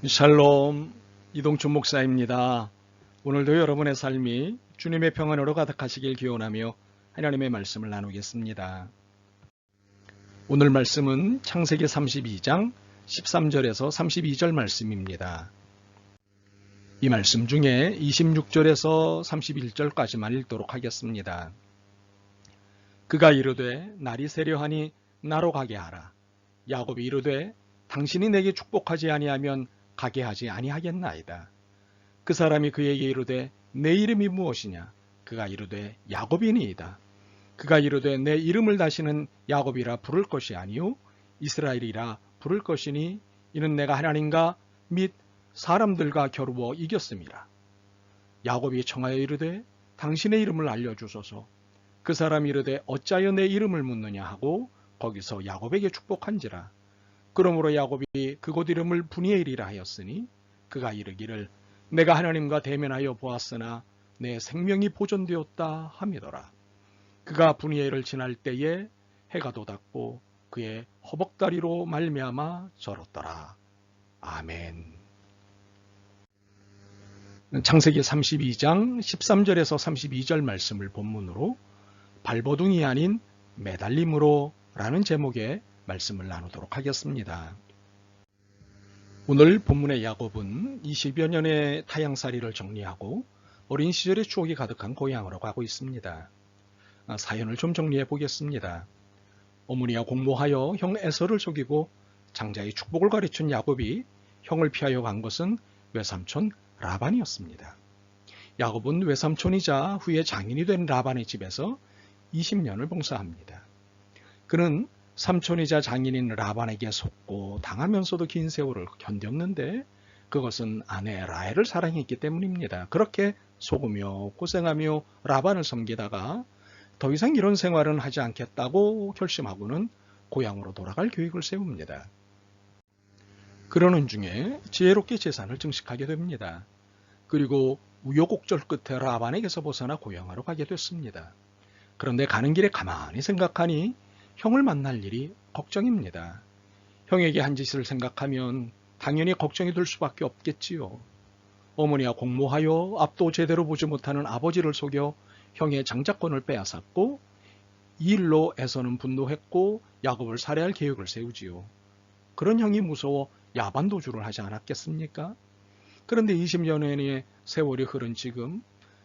샬롬, 이동춘 목사입니다. 오늘도 여러분의 삶이 주님의 평안으로 가득하시길 기원하며 하나님의 말씀을 나누겠습니다. 오늘 말씀은 창세기 32장 13절에서 32절 말씀입니다. 이 말씀 중에 26절에서 31절까지만 읽도록 하겠습니다. 그가 이르되 날이 세려하니 나로 가게 하라. 야곱이 이르되 당신이 내게 축복하지 아니하면 가게 하지 아니하겠나이다. 그 사람이 그에게 이르되 내 이름이 무엇이냐? 그가 이르되 야곱이니이다. 그가 이르되 내 이름을 다시는 야곱이라 부를 것이 아니요 이스라엘이라 부를 것이니 이는 내가 하나님과 및 사람들과 겨루어 이겼음이라. 야곱이 청하여 이르되 당신의 이름을 알려주소서. 그 사람이 이르되 어찌하여 내 이름을 묻느냐 하고 거기서 야곱에게 축복한지라. 그러므로 야곱이 그곳 이름을 브니엘이라 하였으니 그가 이르기를 내가 하나님과 대면하여 보았으나 내 생명이 보존되었다 하미더라. 그가 브니엘을 지날 때에 해가 돋았고 그의 허벅다리로 말미암아 절었더라. 아멘. 창세기 32장 13절에서 32절 말씀을 본문으로 발버둥이 아닌 매달림으로 라는 제목의 말씀을 나누도록 하겠습니다. 오늘 본문의 야곱은 20여 년의 타향살이를 정리하고 어린 시절의 추억이 가득한 고향으로 가고 있습니다. 사연을 좀 정리해 보겠습니다. 어머니와 공모하여 형 에서를 속이고 장자의 축복을 가르친 야곱이 형을 피하여 간 것은 외삼촌 라반이었습니다. 야곱은 외삼촌이자 후에 장인이 된 라반의 집에서 20년을 봉사합니다. 그는 삼촌이자 장인인 라반에게 속고 당하면서도 긴 세월을 견뎠는데 그것은 아내 라헬을 사랑했기 때문입니다. 그렇게 속으며 고생하며 라반을 섬기다가 더 이상 이런 생활은 하지 않겠다고 결심하고는 고향으로 돌아갈 계획을 세웁니다. 그러는 중에 지혜롭게 재산을 증식하게 됩니다. 그리고 우여곡절 끝에 라반에게서 벗어나 고향으로 가게 됐습니다. 그런데 가는 길에 가만히 생각하니 형을 만날 일이 걱정입니다. 형에게 한 짓을 생각하면 당연히 걱정이 될 수밖에 없겠지요. 어머니와 공모하여 앞도 제대로 보지 못하는 아버지를 속여 형의 장자권을 빼앗았고 이 일로 에서는 분노했고 야곱을 살해할 계획을 세우지요. 그런 형이 무서워 야반도주를 하지 않았겠습니까? 그런데 20년의 세월이 흐른 지금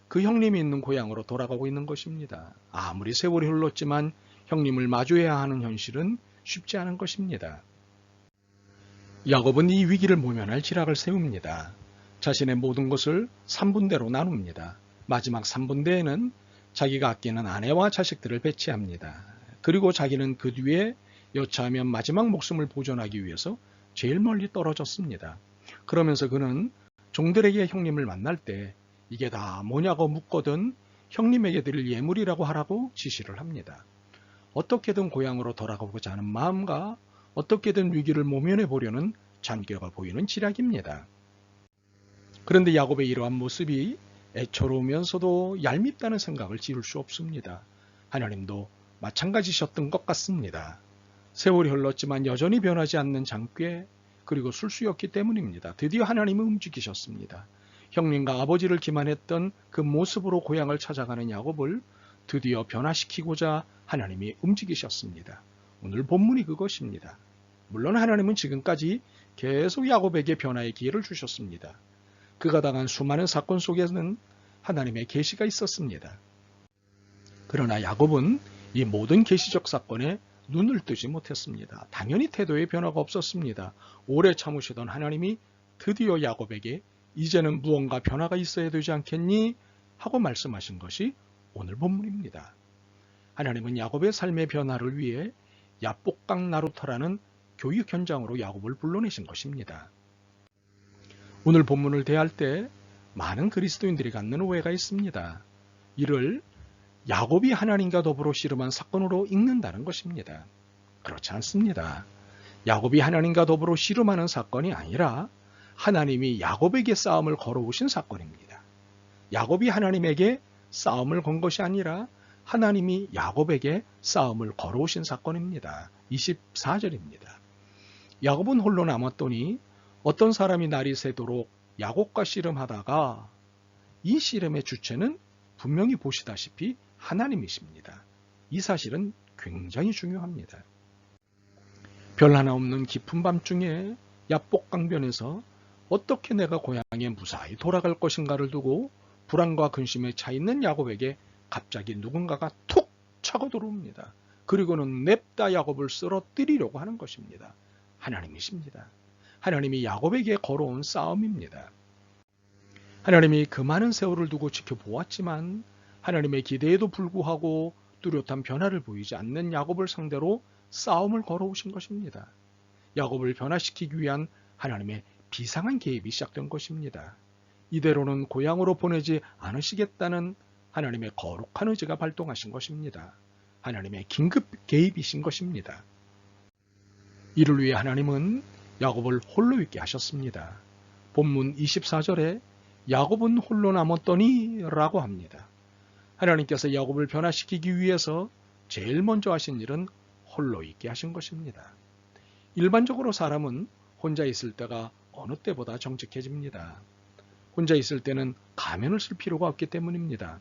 그 형님이 있는 고향으로 돌아가고 있는 것입니다. 아무리 세월이 흘렀지만 형님을 마주해야 하는 현실은 쉽지 않은 것입니다. 야곱은 이 위기를 모면할 지략을 세웁니다. 자신의 모든 것을 3분대로 나눕니다. 마지막 3분대에는 자기가 아끼는 아내와 자식들을 배치합니다. 그리고 자기는 그 뒤에 여차하면 마지막 목숨을 보존하기 위해서 제일 멀리 떨어졌습니다. 그러면서 그는 종들에게 형님을 만날 때 이게 다 뭐냐고 묻거든 형님에게 드릴 예물이라고 하라고 지시를 합니다. 어떻게든 고향으로 돌아가고자 하는 마음과 어떻게든 위기를 모면해 보려는 잔꾀가 보이는 지략입니다. 그런데 야곱의 이러한 모습이 애처로우면서도 얄밉다는 생각을 지울 수 없습니다. 하나님도 마찬가지셨던 것 같습니다. 세월이 흘렀지만 여전히 변하지 않는 잔꾀 그리고 술수였기 때문입니다. 드디어 하나님은 움직이셨습니다. 형님과 아버지를 기만했던 그 모습으로 고향을 찾아가는 야곱을 드디어 변화시키고자 하나님이 움직이셨습니다. 오늘 본문이 그것입니다. 물론 하나님은 지금까지 계속 야곱에게 변화의 기회를 주셨습니다. 그가 당한 수많은 사건 속에는 하나님의 계시가 있었습니다. 그러나 야곱은 이 모든 계시적 사건에 눈을 뜨지 못했습니다. 당연히 태도의 변화가 없었습니다. 오래 참으시던 하나님이 드디어 야곱에게 이제는 무언가 변화가 있어야 되지 않겠니? 하고 말씀하신 것이 오늘 본문입니다. 하나님은 야곱의 삶의 변화를 위해 야복강 나루터라는 교육 현장으로 야곱을 불러내신 것입니다. 오늘 본문을 대할 때 많은 그리스도인들이 갖는 오해가 있습니다. 이를 야곱이 하나님과 더불어 씨름한 사건으로 읽는다는 것입니다. 그렇지 않습니다. 야곱이 하나님과 더불어 씨름하는 사건이 아니라 하나님이 야곱에게 싸움을 걸어오신 사건입니다. 야곱이 하나님에게 싸움을 건 것이 아니라 하나님이 야곱에게 싸움을 걸어오신 사건입니다. 24절입니다. 야곱은 홀로 남았더니 어떤 사람이 날이 새도록 야곱과 씨름하다가 이 씨름의 주체는 분명히 보시다시피 하나님이십니다. 이 사실은 굉장히 중요합니다. 별 하나 없는 깊은 밤중에 야복강변에서 어떻게 내가 고향에 무사히 돌아갈 것인가를 두고 불안과 근심에 차 있는 야곱에게 갑자기 누군가가 툭 차고 들어옵니다. 그리고는 냅다 야곱을 쓰러뜨리려고 하는 것입니다. 하나님이십니다. 하나님이 야곱에게 걸어온 싸움입니다. 하나님이 그 많은 세월을 두고 지켜보았지만 하나님의 기대에도 불구하고 뚜렷한 변화를 보이지 않는 야곱을 상대로 싸움을 걸어오신 것입니다. 야곱을 변화시키기 위한 하나님의 비상한 개입이 시작된 것입니다. 이대로는 고향으로 보내지 않으시겠다는 하나님의 거룩한 의지가 발동하신 것입니다. 하나님의 긴급 개입이신 것입니다. 이를 위해 하나님은 야곱을 홀로 있게 하셨습니다. 본문 24절에 야곱은 홀로 남았더니 라고 합니다. 하나님께서 야곱을 변화시키기 위해서 제일 먼저 하신 일은 홀로 있게 하신 것입니다. 일반적으로 사람은 혼자 있을 때가 어느 때보다 정직해집니다. 혼자 있을 때는 가면을 쓸 필요가 없기 때문입니다.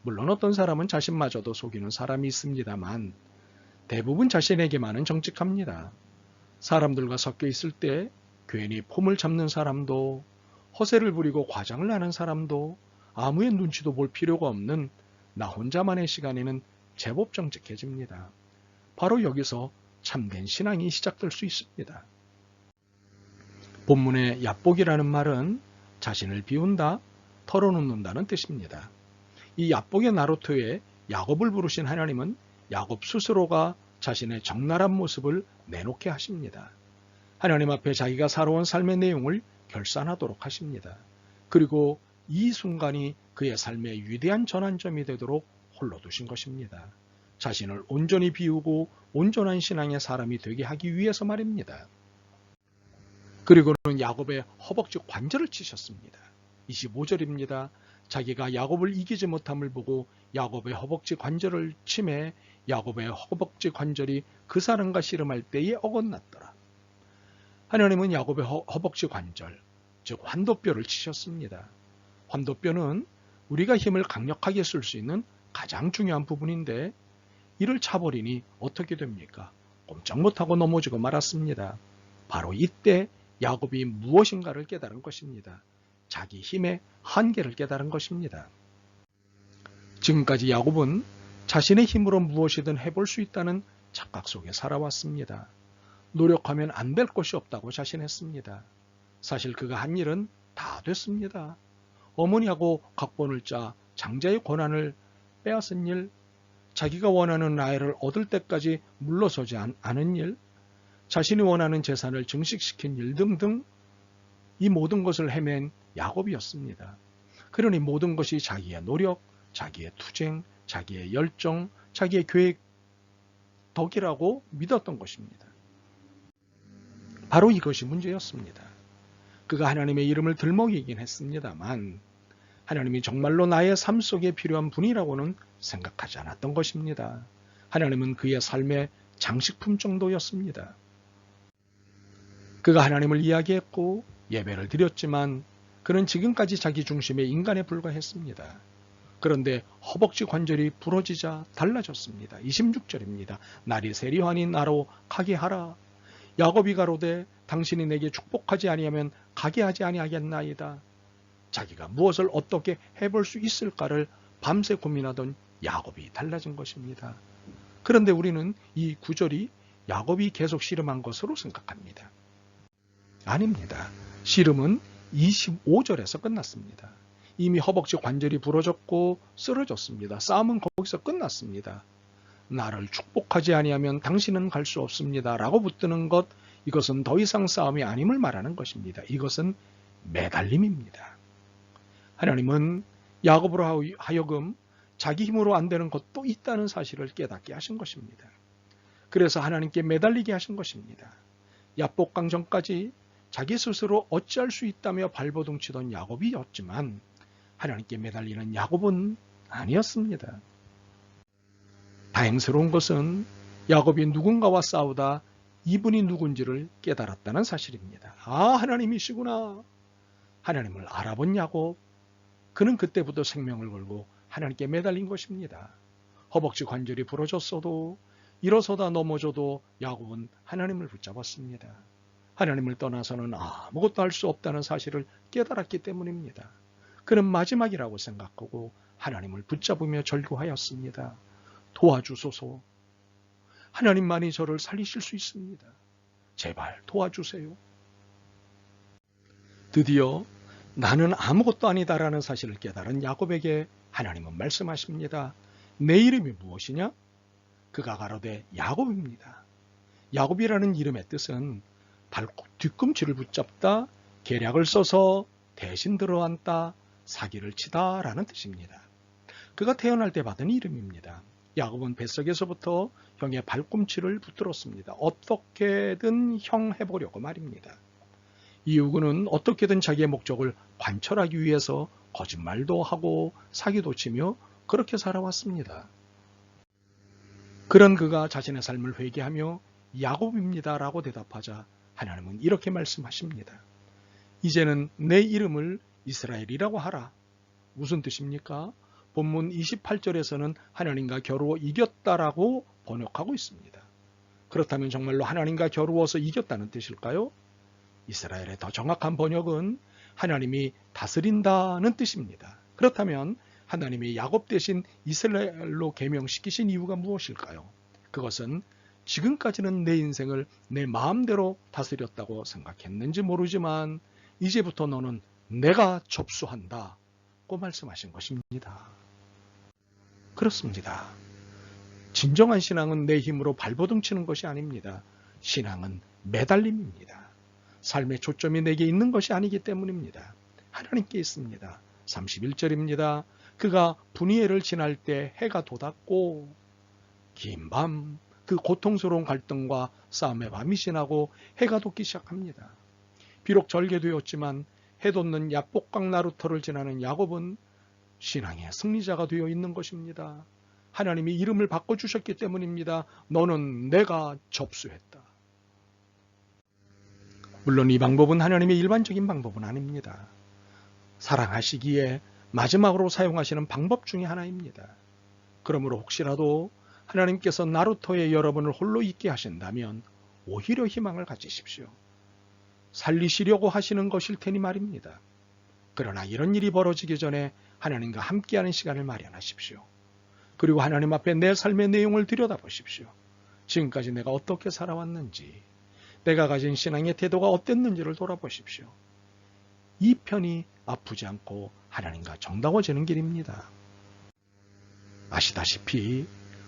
물론 어떤 사람은 자신마저도 속이는 사람이 있습니다만 대부분 자신에게만은 정직합니다. 사람들과 섞여 있을 때 괜히 폼을 잡는 사람도 허세를 부리고 과장을 하는 사람도 아무의 눈치도 볼 필요가 없는 나 혼자만의 시간에는 제법 정직해집니다. 바로 여기서 참된 신앙이 시작될 수 있습니다. 본문의 야복이라는 말은 자신을 비운다, 털어놓는다는 뜻입니다. 이 야복의 나루토에 야곱을 부르신 하나님은 야곱 스스로가 자신의 적나라한 모습을 내놓게 하십니다. 하나님 앞에 자기가 살아온 삶의 내용을 결산하도록 하십니다. 그리고 이 순간이 그의 삶의 위대한 전환점이 되도록 홀로 두신 것입니다. 자신을 온전히 비우고 온전한 신앙의 사람이 되게 하기 위해서 말입니다. 그리고는 야곱의 허벅지 관절을 치셨습니다. 25절입니다. 자기가 야곱을 이기지 못함을 보고 야곱의 허벅지 관절을 치매 야곱의 허벅지 관절이 그 사람과 씨름할 때에 어긋났더라. 하나님은 야곱의 허벅지 관절, 즉 환도뼈를 치셨습니다. 환도뼈는 우리가 힘을 강력하게 쓸 수 있는 가장 중요한 부분인데 이를 차버리니 어떻게 됩니까? 꼼짝 못하고 넘어지고 말았습니다. 바로 이때 야곱이 무엇인가를 깨달은 것입니다. 자기 힘의 한계를 깨달은 것입니다. 지금까지 야곱은 자신의 힘으로 무엇이든 해볼 수 있다는 착각 속에 살아왔습니다. 노력하면 안 될 것이 없다고 자신했습니다. 사실 그가 한 일은 다 됐습니다. 어머니하고 각본을 짜 장자의 권한을 빼앗은 일, 자기가 원하는 나이를 얻을 때까지 물러서지 않은 일, 자신이 원하는 재산을 증식시킨 일 등등 이 모든 것을 헤맨 야곱이었습니다. 그러니 모든 것이 자기의 노력, 자기의 투쟁, 자기의 열정, 자기의 계획 덕이라고 믿었던 것입니다. 바로 이것이 문제였습니다. 그가 하나님의 이름을 들먹이긴 했습니다만 하나님이 정말로 나의 삶 속에 필요한 분이라고는 생각하지 않았던 것입니다. 하나님은 그의 삶의 장식품 정도였습니다. 그가 하나님을 이야기했고 예배를 드렸지만 그는 지금까지 자기 중심의 인간에 불과했습니다. 그런데 허벅지 관절이 부러지자 달라졌습니다. 26절입니다. 날이 세리하니 나로 가게 하라. 야곱이 가로되 당신이 내게 축복하지 아니하면 가게 하지 아니하겠나이다. 자기가 무엇을 어떻게 해볼 수 있을까를 밤새 고민하던 야곱이 달라진 것입니다. 그런데 우리는 이 구절이 야곱이 계속 씨름한 것으로 생각합니다. 아닙니다. 씨름은 25절에서 끝났습니다. 이미 허벅지 관절이 부러졌고 쓰러졌습니다. 싸움은 거기서 끝났습니다. 나를 축복하지 아니하면 당신은 갈 수 없습니다. 라고 붙드는 것, 이것은 더 이상 싸움이 아님을 말하는 것입니다. 이것은 매달림입니다. 하나님은 야곱으로 하여금 자기 힘으로 안 되는 것도 있다는 사실을 깨닫게 하신 것입니다. 그래서 하나님께 매달리게 하신 것입니다. 야복강 전까지 자기 스스로 어찌할 수 있다며 발버둥 치던 야곱이었지만 하나님께 매달리는 야곱은 아니었습니다. 다행스러운 것은 야곱이 누군가와 싸우다 이분이 누군지를 깨달았다는 사실입니다. 아, 하나님이시구나. 하나님을 알아본 야곱. 그는 그때부터 생명을 걸고 하나님께 매달린 것입니다. 허벅지 관절이 부러졌어도 일어서다 넘어져도 야곱은 하나님을 붙잡았습니다. 하나님을 떠나서는 아무것도 할 수 없다는 사실을 깨달았기 때문입니다. 그는 마지막이라고 생각하고 하나님을 붙잡으며 절규하였습니다. 도와주소서. 하나님만이 저를 살리실 수 있습니다. 제발 도와주세요. 드디어 나는 아무것도 아니다라는 사실을 깨달은 야곱에게 하나님은 말씀하십니다. 내 이름이 무엇이냐? 그가 가로되 야곱입니다. 야곱이라는 이름의 뜻은 뒤꿈치를 붙잡다, 계략을 써서 대신 들어앉다, 사기를 치다 라는 뜻입니다. 그가 태어날 때 받은 이름입니다. 야곱은 뱃속에서부터 형의 발꿈치를 붙들었습니다. 어떻게든 형 해보려고 말입니다. 이유는 어떻게든 자기의 목적을 관철하기 위해서 거짓말도 하고 사기도 치며 그렇게 살아왔습니다. 그런 그가 자신의 삶을 회개하며 야곱입니다 라고 대답하자 하나님은 이렇게 말씀하십니다. 이제는 내 이름을 이스라엘이라고 하라. 무슨 뜻입니까? 본문 28절에서는 하나님과 겨루어 이겼다라고 번역하고 있습니다. 그렇다면 정말로 하나님과 겨루어서 이겼다는 뜻일까요? 이스라엘의 더 정확한 번역은 하나님이 다스린다는 뜻입니다. 그렇다면 하나님이 야곱 대신 이스라엘로 개명시키신 이유가 무엇일까요? 그것은 지금까지는 내 인생을 내 마음대로 다스렸다고 생각했는지 모르지만 이제부터 너는 내가 접수한다고 말씀하신 것입니다. 그렇습니다. 진정한 신앙은 내 힘으로 발버둥 치는 것이 아닙니다. 신앙은 매달림입니다. 삶의 초점이 내게 있는 것이 아니기 때문입니다. 하나님께 있습니다. 31절입니다. 그가 분이엘을 지날 때 해가 돋았고 긴 밤 그 고통스러운 갈등과 싸움의 밤이 지나고 해가 돋기 시작합니다. 비록 절개되었지만 해 돋는 약복강 나루터를 지나는 야곱은 신앙의 승리자가 되어 있는 것입니다. 하나님이 이름을 바꿔주셨기 때문입니다. 너는 내가 접수했다. 물론 이 방법은 하나님의 일반적인 방법은 아닙니다. 사랑하시기에 마지막으로 사용하시는 방법 중에 하나입니다. 그러므로 혹시라도 하나님께서 나루터에 여러분을 홀로 있게 하신다면 오히려 희망을 가지십시오. 살리시려고 하시는 것일 테니 말입니다. 그러나 이런 일이 벌어지기 전에 하나님과 함께하는 시간을 마련하십시오. 그리고 하나님 앞에 내 삶의 내용을 들여다보십시오. 지금까지 내가 어떻게 살아왔는지, 내가 가진 신앙의 태도가 어땠는지를 돌아보십시오. 이 편이 아프지 않고 하나님과 정다워지는 길입니다. 아시다시피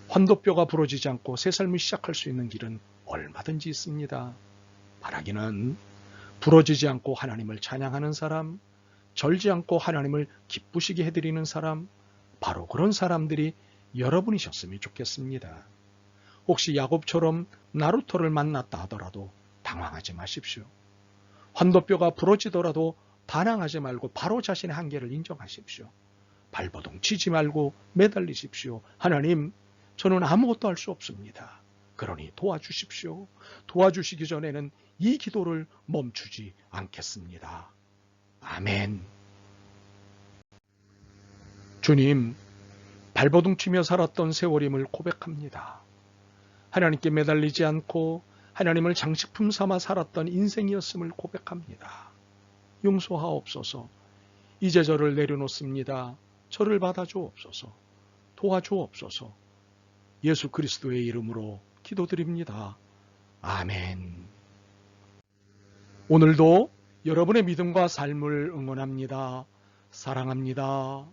환도뼈가 부러지지 않고 새 삶을 시작할 수 있는 길은 얼마든지 있습니다. 바라기는 부러지지 않고 하나님을 찬양하는 사람, 절지 않고 하나님을 기쁘시게 해드리는 사람, 바로 그런 사람들이 여러분이셨으면 좋겠습니다. 혹시 야곱처럼 나루터를 만났다 하더라도 당황하지 마십시오. 환도뼈가 부러지더라도 반항하지 말고 바로 자신의 한계를 인정하십시오. 발버둥 치지 말고 매달리십시오. 하나님, 저는 아무것도 할 수 없습니다. 그러니 도와주십시오. 도와주시기 전에는 이 기도를 멈추지 않겠습니다. 아멘. 주님, 발버둥 치며 살았던 세월임을 고백합니다. 하나님께 매달리지 않고 하나님을 장식품 삼아 살았던 인생이었음을 고백합니다. 용서하옵소서. 이제 저를 내려놓습니다. 저를 받아주옵소서. 도와주옵소서. 예수 그리스도의 이름으로 기도드립니다. 아멘. 오늘도 여러분의 믿음과 삶을 응원합니다. 사랑합니다.